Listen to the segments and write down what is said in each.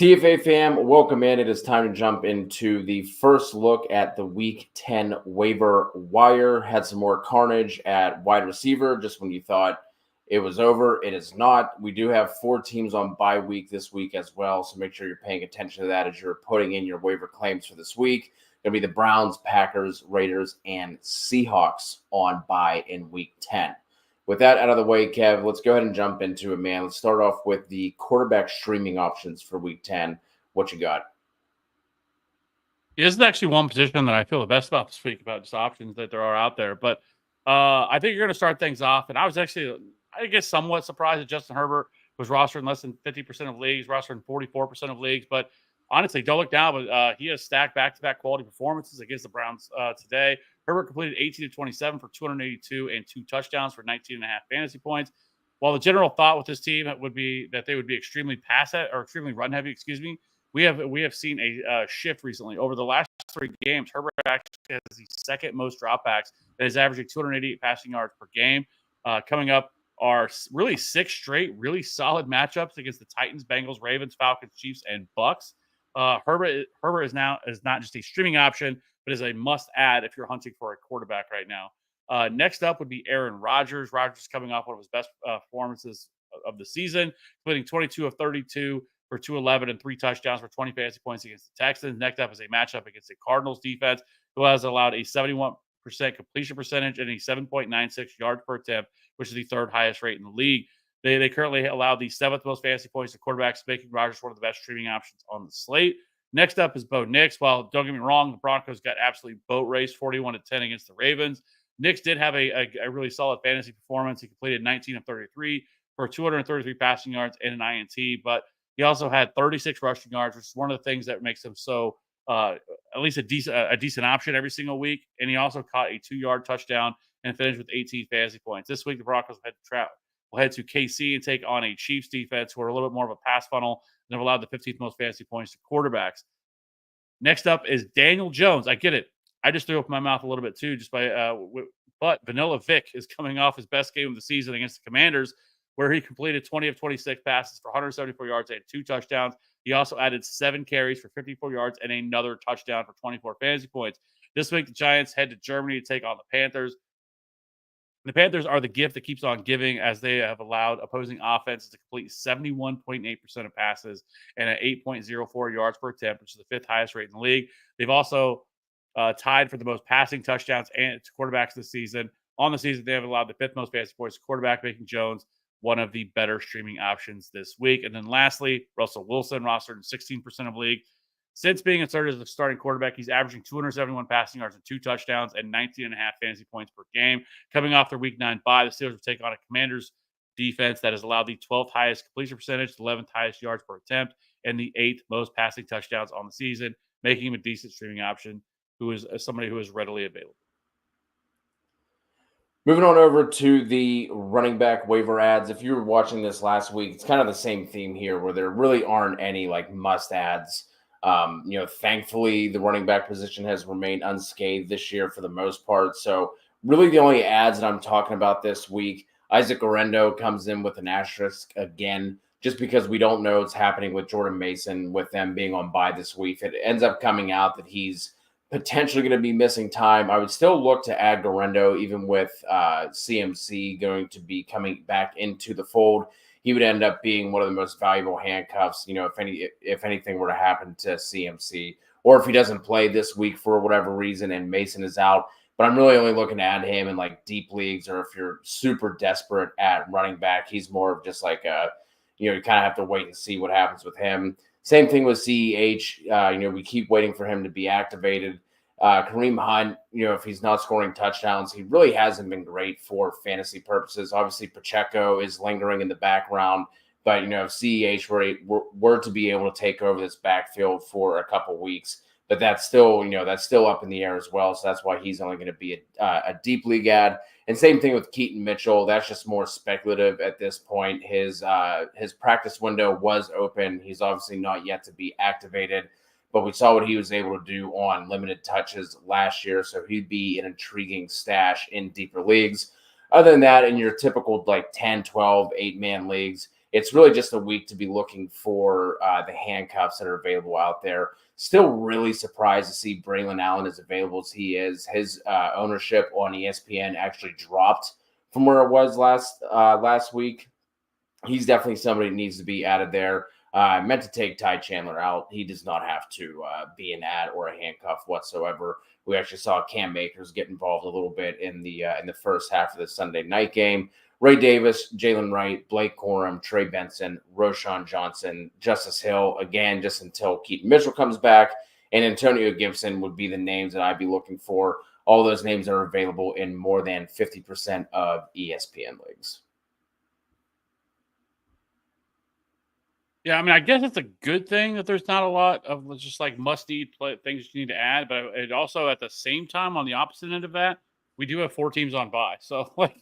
TFA fam, welcome in. It is time to jump into the first look at the Week 10 waiver wire. Had some more carnage at wide receiver just when you thought it was over. It is not. We do have 4 teams on bye week this week as well, so make sure you're paying attention to that as you're putting in your waiver claims for this week. Going to be the Browns, Packers, Raiders, and Seahawks on bye in Week 10. With that out of the way, Kev, let's go ahead and jump into it, man. Let's start off with the quarterback streaming options for Week 10. What you got? This is actually one position that I feel the best about this week, about just options that there are out there. But I think you're going to start things off. And I was actually, I guess, somewhat surprised that Justin Herbert was rostered in less than 50% of leagues, rostered in 44% of leagues. But honestly, don't look down. But he has stacked back-to-back quality performances against the Browns today. Herbert completed 18 to 27 for 282 and 2 touchdowns for 19.5 fantasy points. While the general thought with this team would be that they would be extremely extremely run heavy, we have seen a shift recently. Over the last 3 games, Herbert actually has the second most dropbacks and is averaging 288 passing yards per game. Coming up are really 6 straight, really solid matchups against the Titans, Bengals, Ravens, Falcons, Chiefs, and Bucks. Herbert is not just a streaming option, but is a must-add if you're hunting for a quarterback right now. Next up would be Aaron Rodgers. Rodgers is coming off one of his best performances of the season, completing 22 of 32 for 211 and 3 touchdowns for 20 fantasy points against the Texans. Next up is a matchup against the Cardinals defense, who has allowed a 71% completion percentage and a 7.96 yards per attempt, which is the 3rd highest rate in the league. They currently allow the 7th most fantasy points to quarterbacks, making Rodgers one of the best streaming options on the slate. Next up is Bo Nix. Well, don't get me wrong, the Broncos got absolutely boat raced 41 to 10 against the Ravens. Nix did have a really solid fantasy performance. He completed 19 of 33 for 233 passing yards and an INT, but he also had 36 rushing yards, which is one of the things that makes him so at least a decent option every single week. And he also caught a 2-yard touchdown and finished with 18 fantasy points. This week, the Broncos will head to KC and take on a Chiefs defense who are a little bit more of a pass funnel and have allowed the 15th most fantasy points to quarterbacks. Next up is Daniel Jones. I get it. I just threw up my mouth a little bit too, but Vanilla Vic is coming off his best game of the season against the Commanders, where he completed 20 of 26 passes for 174 yards and 2 touchdowns. He also added 7 carries for 54 yards and another touchdown for 24 fantasy points. This week, the Giants head to Germany to take on the Panthers. The Panthers are the gift that keeps on giving, as they have allowed opposing offenses to complete 71.8% of passes and at 8.04 yards per attempt, which is the 5th highest rate in the league. They've also tied for the most passing touchdowns and to quarterbacks this season. On the season, they have allowed the 5th most fantasy points to quarterback, making Jones one of the better streaming options this week. And then lastly, Russell Wilson, rostered in 16% of league. Since being inserted as a starting quarterback, he's averaging 271 passing yards and 2 touchdowns and 19.5 fantasy points per game. Coming off their Week 9 bye, the Steelers will take on a Commanders defense that has allowed the 12th highest completion percentage, the 11th highest yards per attempt, and the 8th most passing touchdowns on the season, making him a decent streaming option who is somebody who is readily available. Moving on over to the running back waiver ads. If you were watching this last week, it's kind of the same theme here where there really aren't any like must ads. Thankfully, the running back position has remained unscathed this year for the most part. So really the only ads that I'm talking about this week, Isaac Orendo comes in with an asterisk again, just because we don't know what's happening with Jordan Mason with them being on bye this week. It ends up coming out that he's potentially going to be missing time. I would still look to add Gorendo, even with CMC going to be coming back into the fold. He would end up being one of the most valuable handcuffs, if anything were to happen to CMC, or if he doesn't play this week for whatever reason and Mason is out. But I'm really only looking to add him in like deep leagues, or if you're super desperate at running back, he's more of just like you kind of have to wait and see what happens with him. Same thing with CEH. We keep waiting for him to be activated. Kareem Hunt, if he's not scoring touchdowns, he really hasn't been great for fantasy purposes. Obviously, Pacheco is lingering in the background, but, if CEH were to be able to take over this backfield for a couple weeks, but that's still up in the air as well. So that's why he's only going to be a deep league ad. And same thing with Keaton Mitchell. That's just more speculative at this point. His practice window was open. He's obviously not yet to be activated, but we saw what he was able to do on limited touches last year. So he'd be an intriguing stash in deeper leagues. Other than that, in your typical like 10, 12, 8-man leagues, it's really just a week to be looking for the handcuffs that are available out there. Still really surprised to see Braylon Allen as available as he is. His ownership on ESPN actually dropped from where it was last week. He's definitely somebody that needs to be added there. I meant to take Ty Chandler out. He does not have to be an ad or a handcuff whatsoever. We actually saw Cam Akers get involved a little bit in the first half of the Sunday night game. Ray Davis, Jalen Wright, Blake Corum, Trey Benson, Roshan Johnson, Justice Hill, again, just until Keaton Mitchell comes back, and Antonio Gibson would be the names that I'd be looking for. All those names are available in more than 50% of ESPN leagues. Yeah, I mean, I guess it's a good thing that there's not a lot of just like must-eat things you need to add, but it also at the same time, on the opposite end of that, we do have 4 teams on bye, so like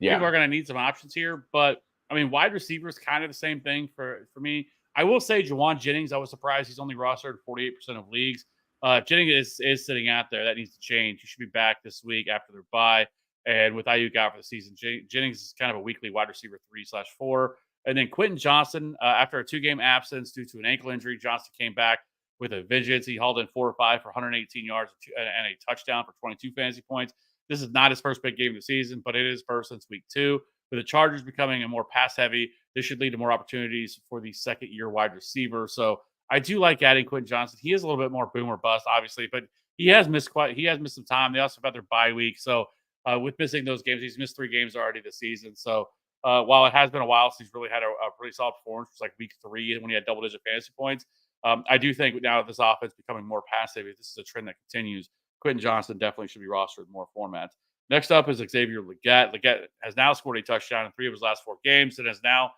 people Yeah. are going to need some options here. But I mean, wide receiver is kind of the same thing for me. I will say Juwan Jennings. I was surprised he's only rostered 48% of leagues. If Jennings is sitting out there, that needs to change. He should be back this week after their bye, and with Ayuk out for the season, Jennings is kind of a weekly wide receiver 3/4. And then Quentin Johnson, after a 2-game absence due to an ankle injury, Johnson came back with a vengeance. He hauled in 4 or 5 for 118 yards and a touchdown for 22 fantasy points. This is not his first big game of the season, but it is first since week 2. With the Chargers becoming a more pass heavy, this should lead to more opportunities for the second year wide receiver. So I do like adding Quentin Johnson. He is a little bit more boom or bust, obviously, but he has missed some time. They also have their bye week. So with missing those games, he's missed 3 games already this season. So while it has been a while since he's really had a pretty solid performance, it was like week 3 when he had double-digit fantasy points. I do think now that this offense becoming more passive, if this is a trend that continues, Quentin Johnson definitely should be rostered in more formats. Next up is Xavier Legette. Legette has now scored a touchdown in 3 of his last 4 games and has now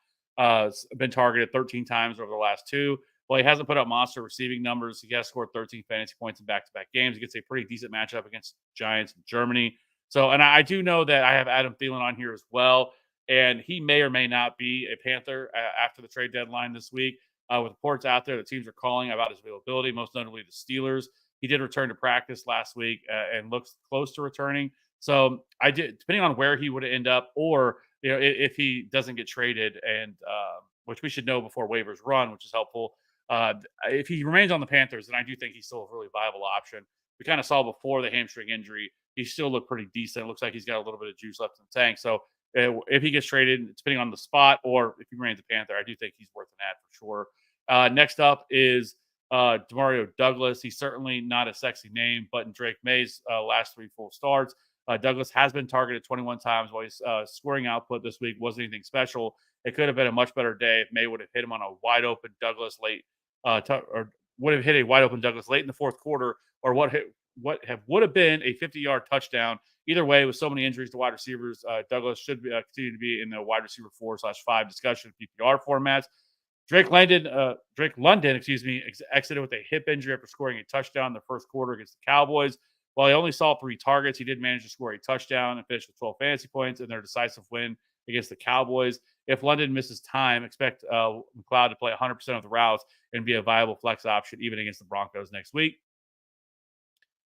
been targeted 13 times over the last 2. Well, he hasn't put up monster receiving numbers. He has scored 13 fantasy points in back-to-back games. He gets a pretty decent matchup against Giants in Germany. So, and I do know that I have Adam Thielen on here as well, and he may or may not be a Panther after the trade deadline this week. With reports out there that teams are calling about his availability, most notably the Steelers. He did return to practice last week and looks close to returning. So I did, depending on where he would end up, or if he doesn't get traded, and which we should know before waivers run, which is helpful. If he remains on the Panthers, then I do think he's still a really viable option. We kind of saw before the hamstring injury, he still looked pretty decent. It looks like he's got a little bit of juice left in the tank. So if he gets traded, depending on the spot, or if he remains a Panther, I do think he's worth an ad for sure. Next up is Demario Douglas. He's certainly not a sexy name, but in Drake May's last 3 full starts, Douglas has been targeted 21 times. While his scoring output this week wasn't anything special, it could have been a much better day if May would have hit him on a wide open Douglas late, or would have hit a wide open Douglas late in the 4th quarter, or would have been a 50-yard touchdown. Either way, with so many injuries to wide receivers, Douglas should continue to be in the wide receiver 4/5 discussion PPR formats. Drake London, exited with a hip injury after scoring a touchdown in the 1st quarter against the Cowboys. While he only saw 3 targets, he did manage to score a touchdown and finish with 12 fantasy points in their decisive win against the Cowboys. If London misses time, expect McLeod to play 100% of the routes and be a viable flex option even against the Broncos next week.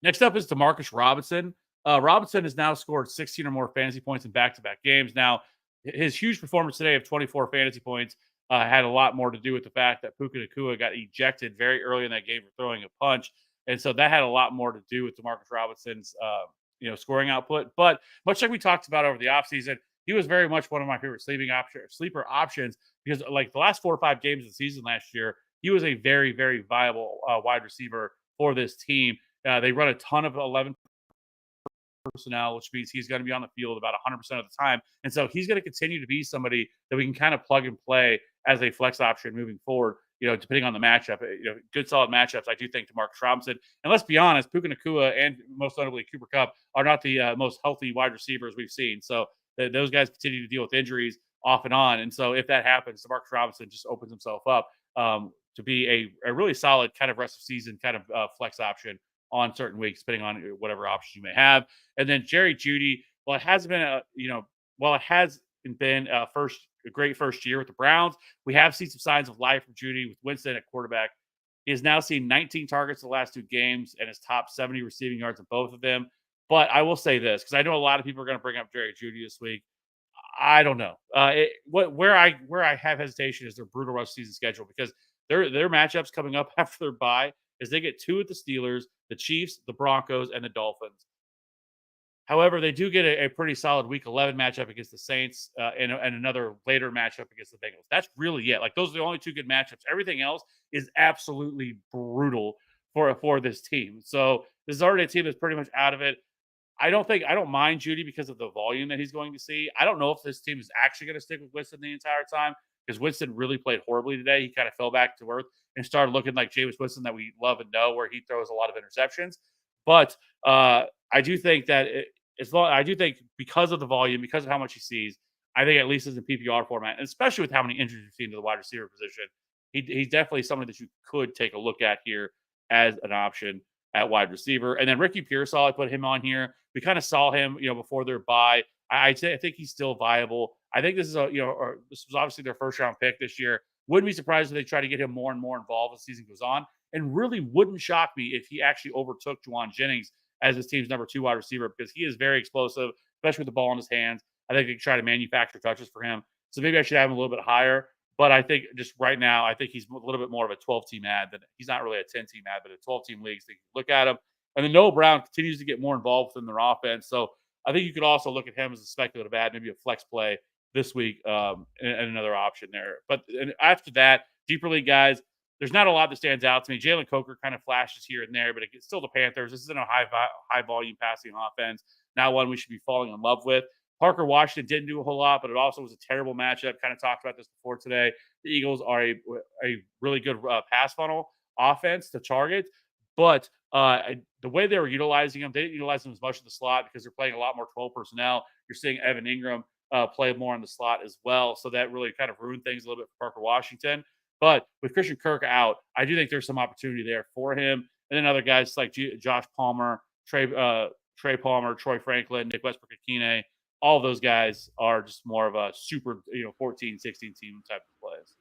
Next up is Demarcus Robinson. Robinson has now scored 16 or more fantasy points in back-to-back games. Now, his huge performance today of 24 fantasy points had a lot more to do with the fact that Puka Nacua got ejected very early in that game for throwing a punch. And so that had a lot more to do with Demarcus Robinson's scoring output. But much like we talked about over the offseason, he was very much one of my favorite sleeper options, because like the last 4 or 5 games of the season last year, he was a very, very viable wide receiver for this team. They run a ton of 11 personnel, which means he's going to be on the field about 100% of the time. And so he's going to continue to be somebody that we can kind of plug and play as a flex option moving forward, depending on the matchup. Good solid matchups. I do think Demarcus Robinson. And let's be honest, Puka Nacua and most notably Cooper Kupp are not the most healthy wide receivers we've seen. So those guys continue to deal with injuries off and on. And so if that happens, Demarcus Robinson just opens himself up to be a really solid kind of rest of season kind of flex option on certain weeks, depending on whatever options you may have. And then Jerry Jeudy, well, it has been a great first year with the Browns, we have seen some signs of life from Jeudy with Winston at quarterback. He has now seen 19 targets in the last 2 games and his top 70 receiving yards in both of them. But I will say this, because I know a lot of people are going to bring up Jerry Jeudy this week. I don't know. Where I have hesitation is their brutal rush season schedule because their matchups coming up after their bye is they get 2 at the Steelers, the Chiefs, the Broncos, and the Dolphins. However, they do get a pretty solid Week 11 matchup against the Saints, and another later matchup against the Bengals. That's really it. Like, those are the only 2 good matchups. Everything else is absolutely brutal for this team. So, this is already a team that's pretty much out of it. I don't mind Judy because of the volume that he's going to see. I don't know if this team is actually going to stick with Winston the entire time because Winston really played horribly today. He kind of fell back to earth and started looking like Jameis Winston that we love and know, where he throws a lot of interceptions. But I do think that I do think because of the volume, because of how much he sees, I think at least as a PPR format, and especially with how many injuries we've seen to the wide receiver position, he's definitely somebody that you could take a look at here as an option at wide receiver. And then Ricky Pearsall, I put him on here. We kind of saw him, before their bye. I think he's still viable. I think this is this was obviously their first round pick this year. Wouldn't be surprised if they try to get him more and more involved as the season goes on. And really wouldn't shock me if he actually overtook Juwan Jennings as his team's number 2 wide receiver because he is very explosive, especially with the ball in his hands. I think they could try to manufacture touches for him. So maybe I should have him a little bit higher. But I think just right now, I think he's a little bit more of a 12-team ad than he's not really a 10-team ad, but a 12-team league. So you can look at him. And then Noah Brown continues to get more involved within their offense. So I think you could also look at him as a speculative ad, maybe a flex play this week, and another option there. But after that, deeper league guys, there's not a lot that stands out to me. Jalen Coker kind of flashes here and there, but it's still the Panthers. This isn't a high volume passing offense. Not one we should be falling in love with. Parker Washington didn't do a whole lot, but it also was a terrible matchup. Kind of talked about this before today. The Eagles are a really good pass funnel offense to target, but the way they were utilizing them, they didn't utilize them as much in the slot because they're playing a lot more 12 personnel. You're seeing Evan Ingram play more in the slot as well, so that really kind of ruined things a little bit for Parker Washington. But with Christian Kirk out, I do think there's some opportunity there for him. And then other guys like Josh Palmer, Trey Palmer, Troy Franklin, Nick Westbrook-Akine, all of those guys are just more of a super, 14, 16 team type of plays.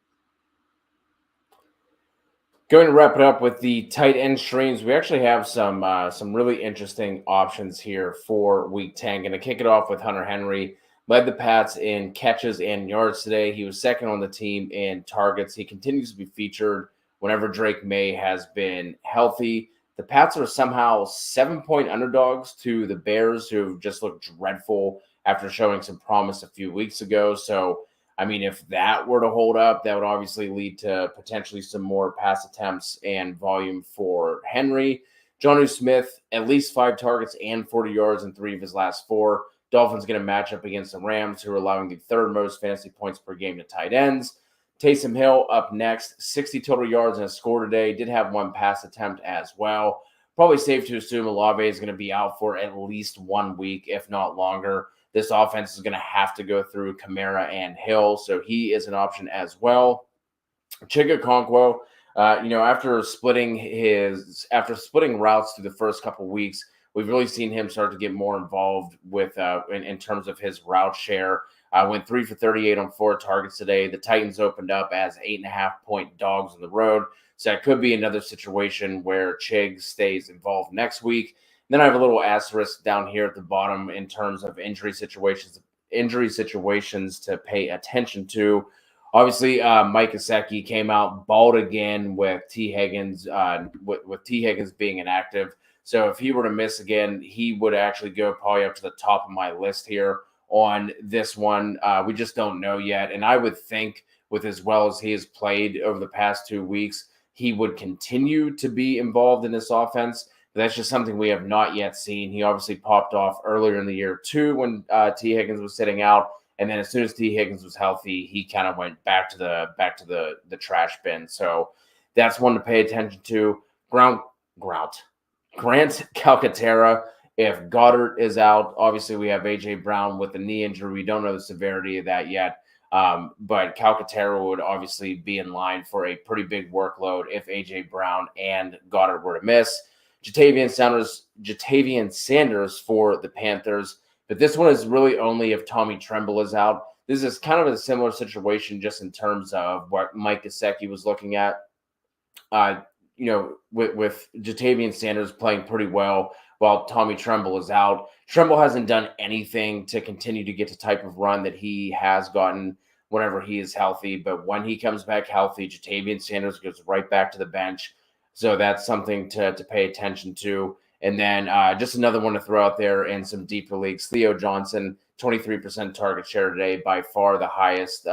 Going to wrap it up with the tight end streams. We actually have some really interesting options here for Week 10. Going to kick it off with Hunter Henry. Led the Pats in catches and yards today. He was second on the team in targets. He continues to be featured whenever Drake May has been healthy. The Pats are somehow 7-point underdogs to the Bears, who just looked dreadful after showing some promise a few weeks ago. So, I mean, if that were to hold up, that would obviously lead to potentially some more pass attempts and volume for Henry. Jonnu Smith, at least 5 targets and 40 yards in 3 of his last 4. Dolphins going to match up against the Rams, who are allowing the 3rd most fantasy points per game to tight ends. Taysom Hill up next, 60 total yards and a score today. Did have 1 pass attempt as well. Probably safe to assume Olave is going to be out for at least 1 week, if not longer. This offense is going to have to go through Kamara and Hill, so he is an option as well. Chig Okonkwo, after splitting routes through the first couple weeks, we've really seen him start to get more involved with in terms of his route share. Went 3 for 38 on 4 targets today. The Titans opened up as 8.5-point dogs on the road, so that could be another situation where Chig stays involved next week. Then I have a little asterisk down here at the bottom in terms of injury situations to pay attention to. Obviously, Mike Gesicki came out bald again with T. Higgins, with T. Higgins being inactive. So if he were to miss again, he would actually go probably up to the top of my list here on this one. We just don't know yet. And I would think with as well as he has played over the past 2 weeks, he would continue to be involved in this offense. But that's just something we have not yet seen. He obviously popped off earlier in the year too when T. Higgins was sitting out, and then as soon as T. Higgins was healthy, he kind of went back to the trash bin. So that's one to pay attention to. Grant Calcaterra. If Goddard is out, obviously we have A.J. Brown with a knee injury. We don't know the severity of that yet. But Calcaterra would obviously be in line for a pretty big workload if A.J. Brown and Goddard were to miss. Jatavian Sanders for the Panthers. But this one is really only if Tommy Tremble is out. This is kind of a similar situation just in terms of what Mike Gesicki was looking at. With Jatavian Sanders playing pretty well while Tommy Tremble is out. Tremble hasn't done anything to continue to get the type of run that he has gotten whenever he is healthy. But when he comes back healthy, Jatavian Sanders goes right back to the bench. So that's something to pay attention to. And then just another one to throw out there in some deeper leagues. Theo Johnson, 23% target share today, by far the highest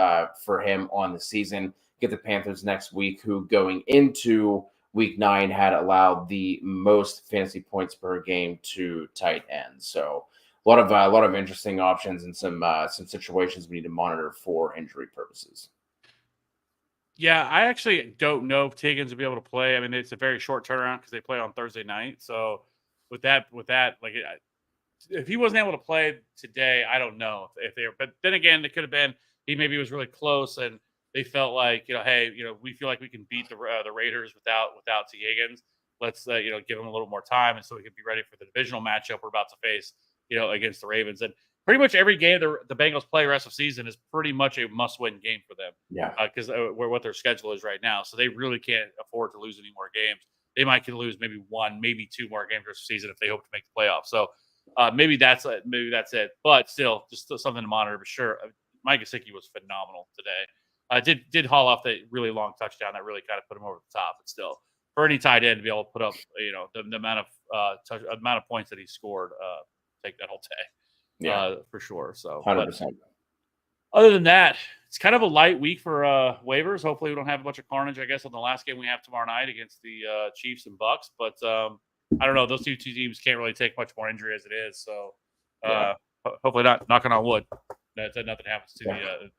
for him on the season. Get the Panthers next week, who going into week 9 had allowed the most fantasy points per game to tight ends. So a lot of interesting options and some situations we need to monitor for injury purposes. Yeah, I actually don't know if Tiggins will be able to play. I mean, it's a very short turnaround because they play on Thursday night. So with that, like if he wasn't able to play today, I don't know if they were. But then again, it could have been he maybe was really close and they felt like, hey, we feel like we can beat the Raiders without T. Higgins. Let's give him a little more time and so we can be ready for the divisional matchup we're about to face against the Ravens. And pretty much every game the Bengals play the rest of the season is pretty much a must-win game for them. Yeah, because what their schedule is right now, so they really can't afford to lose any more games. They might lose maybe one, maybe two more games this season if they hope to make the playoffs. So maybe that's it. But still, just something to monitor. But sure, Mike Gesicki was phenomenal today. Did haul off that really long touchdown that really kind of put him over the top. But still, for any tight end to be able to put up the amount of points that he scored, take that whole day. For sure. So 100%. Other than that, it's kind of a light week for waivers. Hopefully, we don't have a bunch of carnage, I guess, on the last game we have tomorrow night against the Chiefs and Bucks. But I don't know. Those two teams can't really take much more injury as it is. So hopefully not. Knocking on wood that nothing happens to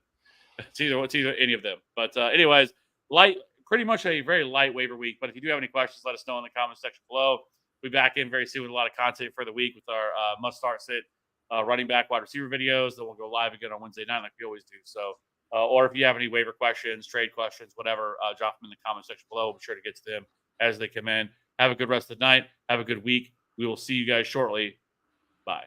it's either any of them. But anyways, pretty much a very light waiver week. But if you do have any questions, let us know in the comments section below. We'll be back in very soon with a lot of content for the week with our must-start sit running back, wide receiver videos. Then we'll go live again on Wednesday night like we always do. So, or if you have any waiver questions, trade questions, whatever, drop them in the comment section below. We'll be sure to get to them as they come in. Have a good rest of the night. Have a good week. We will see you guys shortly. Bye.